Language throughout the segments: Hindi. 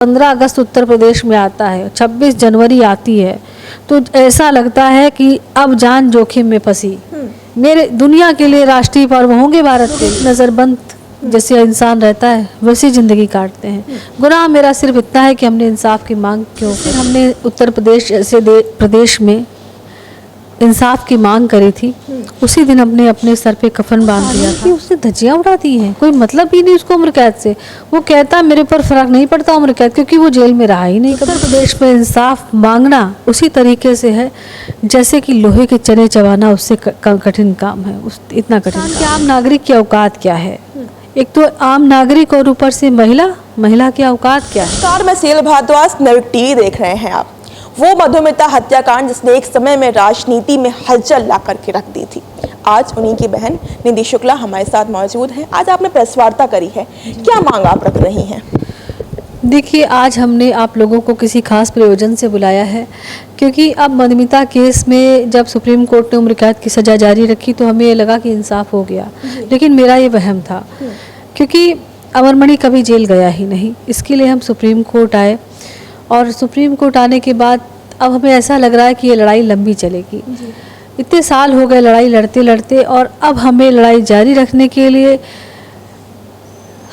15 अगस्त उत्तर प्रदेश में आता है, 26 जनवरी आती है, तो ऐसा लगता है कि अब जान जोखिम में फंसी। मेरे दुनिया के लिए राष्ट्रीय पर्व होंगे भारत के, नज़रबंद जैसे इंसान रहता है वैसी ज़िंदगी काटते हैं। गुनाह मेरा सिर्फ इतना है कि हमने इंसाफ की मांग क्यों की। हमने उत्तर प्रदेश जैसे प्रदेश में इंसाफ की मांग करी थी, उसी दिन हमने अपने सर पे कफन बांध दिया था। उसने धज्जियाँ उड़ा दी हैं, कोई मतलब ही नहीं उसको उम्र कैद से। वो कहता मेरे पर फर्क नहीं पड़ता उम्र कैद, क्योंकि वो जेल में रहा ही नहीं। उत्तर प्रदेश में इंसाफ मांगना उसी तरीके से है जैसे कि लोहे के चने चबाना उससे कठिन काम है, इतना कठिन कि आम नागरिक की औकात क्या है। एक तो आम नागरिक और ऊपर से महिला की औकात क्या है। नमस्कार, मैं सील भारद्वाज, नेविक टीवी देख रहे हैं आप। वो मधुमिता हत्याकांड जिसने एक समय में राजनीति में हलचल ला करके रख दी थी, आज उन्हीं की बहन निधि शुक्ला हमारे साथ मौजूद हैं। आज आपने प्रेस वार्ता करी है, क्या मांग आप रख रही हैं? देखिए, आज हमने आप लोगों को किसी खास प्रयोजन से बुलाया है, क्योंकि अब मधुमिता केस में जब सुप्रीम कोर्ट ने उम्र कैद की सज़ा जारी रखी तो हमें ये लगा कि इंसाफ हो गया, लेकिन मेरा ये वहम था, क्योंकि अमरमणि कभी जेल गया ही नहीं। इसके लिए हम सुप्रीम कोर्ट आए, और सुप्रीम कोर्ट आने के बाद अब हमें ऐसा लग रहा है कि ये लड़ाई लंबी चलेगी। इतने साल हो गए लड़ाई लड़ते लड़ते, और अब हमें लड़ाई जारी रखने के लिए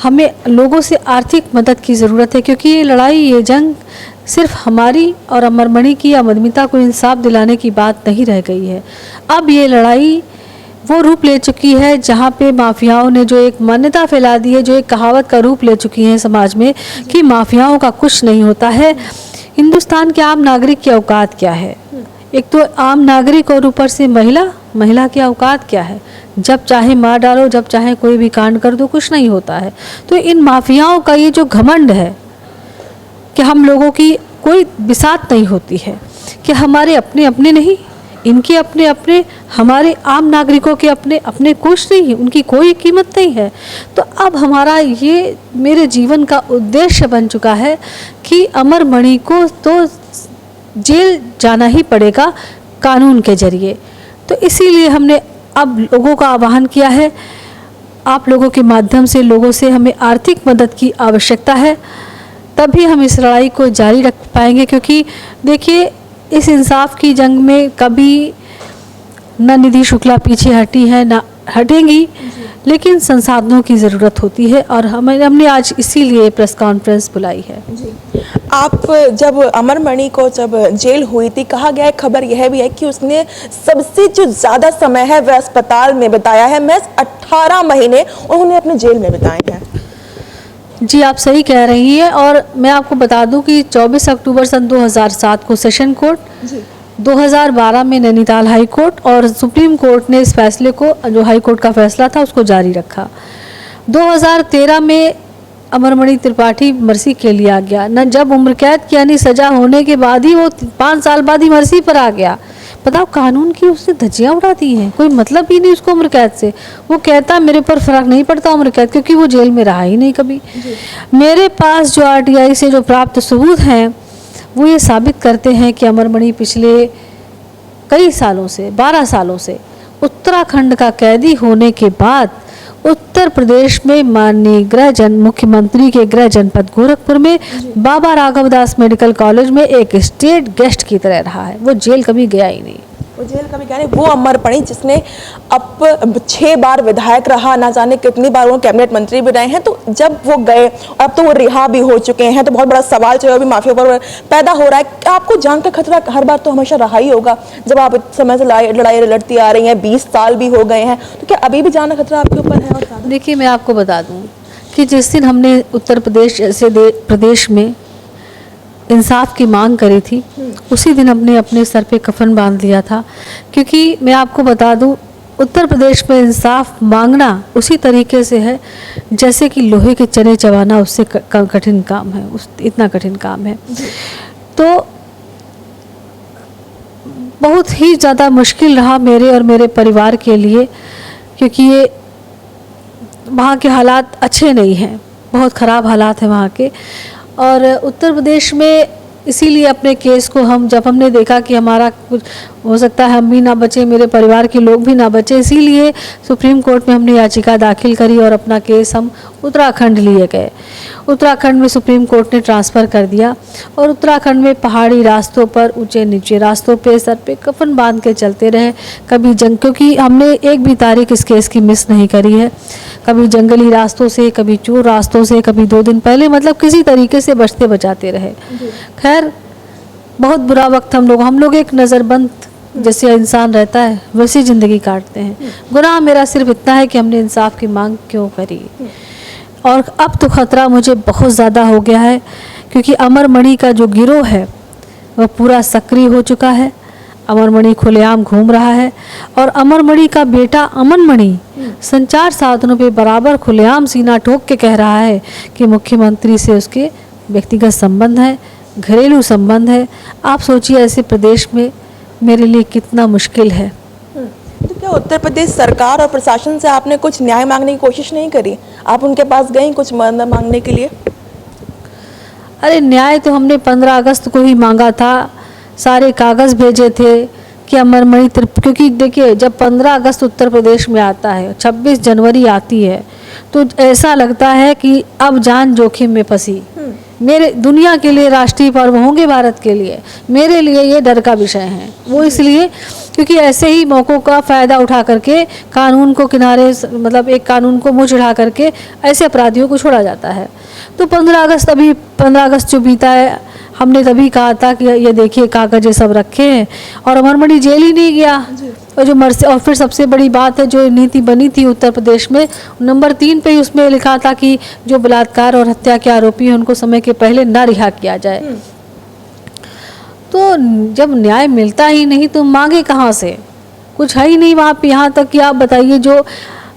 हमें लोगों से आर्थिक मदद की ज़रूरत है, क्योंकि ये लड़ाई, ये जंग सिर्फ हमारी और अमरमणि की या मधुमिता को इंसाफ दिलाने की बात नहीं रह गई है। अब ये लड़ाई वो रूप ले चुकी है जहाँ पे माफियाओं ने जो एक मान्यता फैला दी है, जो एक कहावत का रूप ले चुकी है समाज में कि माफियाओं का कुछ नहीं होता है। हिंदुस्तान के आम नागरिक की औकात क्या है। एक तो आम नागरिक और ऊपर से महिला की औकात क्या है। जब चाहे मार डालो, जब चाहे कोई भी कांड कर दो, कुछ नहीं होता है। तो इन माफियाओं का ये जो घमंड है कि हम लोगों की कोई बिसात नहीं होती है, कि हमारे अपने अपने नहीं, इनके अपने अपने, हमारे आम नागरिकों के अपने अपने कुछ नहीं है, उनकी कोई कीमत नहीं है। तो अब हमारा ये मेरे जीवन का उद्देश्य बन चुका है कि अमरमणि को तो जेल जाना ही पड़ेगा कानून के जरिए। तो इसीलिए हमने अब लोगों का आह्वान किया है, आप लोगों के माध्यम से लोगों से हमें आर्थिक मदद की आवश्यकता है, तभी हम इस लड़ाई को जारी रख पाएंगे। क्योंकि देखिए, इस इंसाफ की जंग में कभी न निधि शुक्ला पीछे हटी है, ना हटेंगी, लेकिन संसाधनों की ज़रूरत होती है, और हमने आज इसीलिए प्रेस कॉन्फ्रेंस बुलाई है। आप जब अमरमणि को जब जेल हुई थी, कहा गया है, खबर यह भी है कि उसने सबसे जो ज़्यादा समय है वह अस्पताल में बिताया है। महज 18 महीने उन्होंने अपने जेल में बिताए हैं। जी, आप सही कह रही हैं। और मैं आपको बता दूं कि 24 अक्टूबर सन 2007 को सेशन कोर्ट, 2012 में नैनीताल हाई कोर्ट और सुप्रीम कोर्ट ने इस फैसले को, जो हाई कोर्ट का फैसला था, उसको जारी रखा। 2013 में अमरमणि त्रिपाठी मर्सी के लिए आ गया न, जब उम्र कैद की यानी सज़ा होने के बाद ही वो 5 साल बाद ही मर्सी पर आ गया। बताओ, कानून की उसने धज्जियाँ उड़ा दी हैं, कोई मतलब ही नहीं उसको उम्र कैद से। वो कहता मेरे पर फर्क नहीं पड़ता उम्र कैद, क्योंकि वो जेल में रहा ही नहीं कभी। मेरे पास जो RTI से जो प्राप्त सबूत हैं वो ये साबित करते हैं कि अमरमणि पिछले कई सालों से, 12 सालों से उत्तराखंड का कैदी होने के बाद उत्तर प्रदेश में माननीय मुख्यमंत्री के गृह जनपद गोरखपुर में बाबा राघवदास मेडिकल कॉलेज में एक स्टेट गेस्ट की तरह रहा है। वो जेल कभी गया ही नहीं। वो जेल कभी गया नहीं। वो अमरमणि जिसने अब 6 बार विधायक रहा, ना जाने कितनी बार वो कैबिनेट मंत्री भी रहे हैं, तो जब वो गए, अब तो वो रिहा भी हो चुके हैं, तो बहुत बड़ा सवाल जो है अभी माफिया पर पैदा हो रहा है। आपको जान का खतरा हर बार तो हमेशा रहा ही होगा, जब आप इस समय से लड़ाई लड़ती आ रही हैं, 20 साल भी हो गए हैं, तो क्या अभी भी जान का खतरा आपके ऊपर है? और देखिए, मैं आपको बता दूँ कि जिस दिन हमने उत्तर प्रदेश जैसे प्रदेश में इंसाफ की मांग करी थी, उसी दिन हमने अपने सर पे कफन बांध दिया था। क्योंकि मैं आपको बता दूं, उत्तर प्रदेश में इंसाफ मांगना उसी तरीके से है जैसे कि लोहे के चने चबाना उससे कठिन काम है, इतना कठिन काम है। तो बहुत ही ज़्यादा मुश्किल रहा मेरे और मेरे परिवार के लिए, क्योंकि ये वहाँ के हालात अच्छे नहीं हैं, बहुत ख़राब हालात हैं वहाँ के। और उत्तर प्रदेश में इसीलिए अपने केस को जब हमने देखा कि हमारा कुछ हो सकता है, हम भी ना बचे, मेरे परिवार के लोग भी ना बचे, इसीलिए सुप्रीम कोर्ट में हमने याचिका दाखिल करी और अपना केस हम उत्तराखंड लिए गए। उत्तराखंड में सुप्रीम कोर्ट ने ट्रांसफ़र कर दिया और उत्तराखंड में पहाड़ी रास्तों पर, ऊंचे नीचे रास्तों पे, सर पे कफन बांध के चलते रहे। कभी क्योंकि हमने एक भी तारीख इस केस की मिस नहीं करी है, कभी जंगली रास्तों से, कभी चोर रास्तों से, कभी 2 दिन पहले, मतलब किसी तरीके से बचते बचाते रहे। खैर बहुत बुरा वक्त हम लोग एक नज़रबंद जैसे इंसान रहता है वैसी ज़िंदगी काटते हैं। गुनाह मेरा सिर्फ इतना है कि हमने इंसाफ की मांग क्यों करी। और अब तो ख़तरा मुझे बहुत ज़्यादा हो गया है, क्योंकि अमरमणि का जो गिरोह है वह पूरा सक्रिय हो चुका है। अमरमणि खुलेआम घूम रहा है और अमरमणि का बेटा अमनमणि संचार साधनों पे बराबर खुलेआम सीना ठोक के कह रहा है कि मुख्यमंत्री से उसके व्यक्तिगत संबंध है, घरेलू संबंध है। आप सोचिए ऐसे प्रदेश में मेरे लिए कितना मुश्किल है। तो क्या उत्तर प्रदेश सरकार और प्रशासन से आपने कुछ न्याय मांगने की कोशिश नहीं करी? आप उनके पास गई कुछ मदद मांगने के लिए? अरे न्याय तो हमने 15 अगस्त को ही मांगा था, सारे कागज़ भेजे थे कि अमरमणि क्योंकि देखिए जब 15 अगस्त उत्तर प्रदेश में आता है, 26 जनवरी आती है, तो ऐसा लगता है कि अब जान जोखिम में फंसी। मेरे दुनिया के लिए राष्ट्रीय पर्व होंगे, भारत के लिए, मेरे लिए ये डर का विषय है। वो इसलिए क्योंकि ऐसे ही मौक़ों का फ़ायदा उठा करके कानून को किनारे, मतलब एक कानून को मुँह चढ़ा करके ऐसे अपराधियों को छोड़ा जाता है। तो 15 अगस्त जो बीता है, हमने तभी कहा था कि ये देखिए कागज़ ये सब रखे हैं, और अमरमणि जेल ही नहीं गया। और फिर सबसे बड़ी बात है, जो नीति बनी थी उत्तर प्रदेश में नंबर 3 पे ही उसमें लिखा था कि जो बलात्कार और हत्या के आरोपी हैं उनको समय के पहले ना रिहा किया जाए। तो जब न्याय मिलता ही नहीं तो मांगे कहाँ से? कुछ है ही नहीं वहाँ पे। यहाँ तक कि आप बताइए जो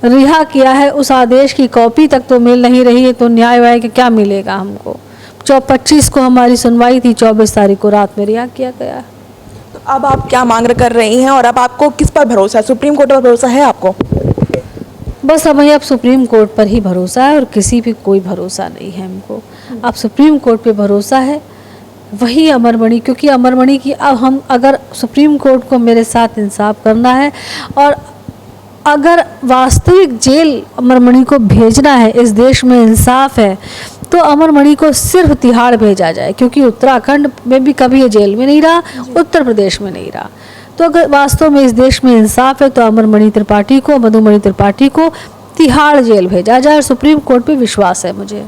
रिहा किया है उस आदेश की कॉपी तक तो मिल नहीं रही है, तो न्याय वाय के क्या मिलेगा हमको? 25 को हमारी सुनवाई थी, 24 तारीख को रात में रिहा किया गया। तो अब आप क्या मांग कर रही हैं और अब आपको किस पर भरोसा है? सुप्रीम कोर्ट पर भरोसा है आपको? बस हमें अब सुप्रीम कोर्ट पर ही भरोसा है और किसी भी कोई भरोसा नहीं है हमको। अब सुप्रीम कोर्ट पे भरोसा है, वही अमरमणि, क्योंकि अमरमणि की अब हम अगर सुप्रीम कोर्ट को मेरे साथ इंसाफ करना है और अगर वास्तविक जेल अमरमणि को भेजना है, इस देश में इंसाफ है, तो अमरमणि को सिर्फ तिहाड़ भेजा जाए, क्योंकि उत्तराखंड में भी कभी ये जेल में नहीं रहा, उत्तर प्रदेश में नहीं रहा। तो अगर वास्तव में इस देश में इंसाफ है तो अमरमणि त्रिपाठी को, मधुमणि त्रिपाठी को तिहाड़ जेल भेजा जाए, और सुप्रीम कोर्ट पे विश्वास है मुझे।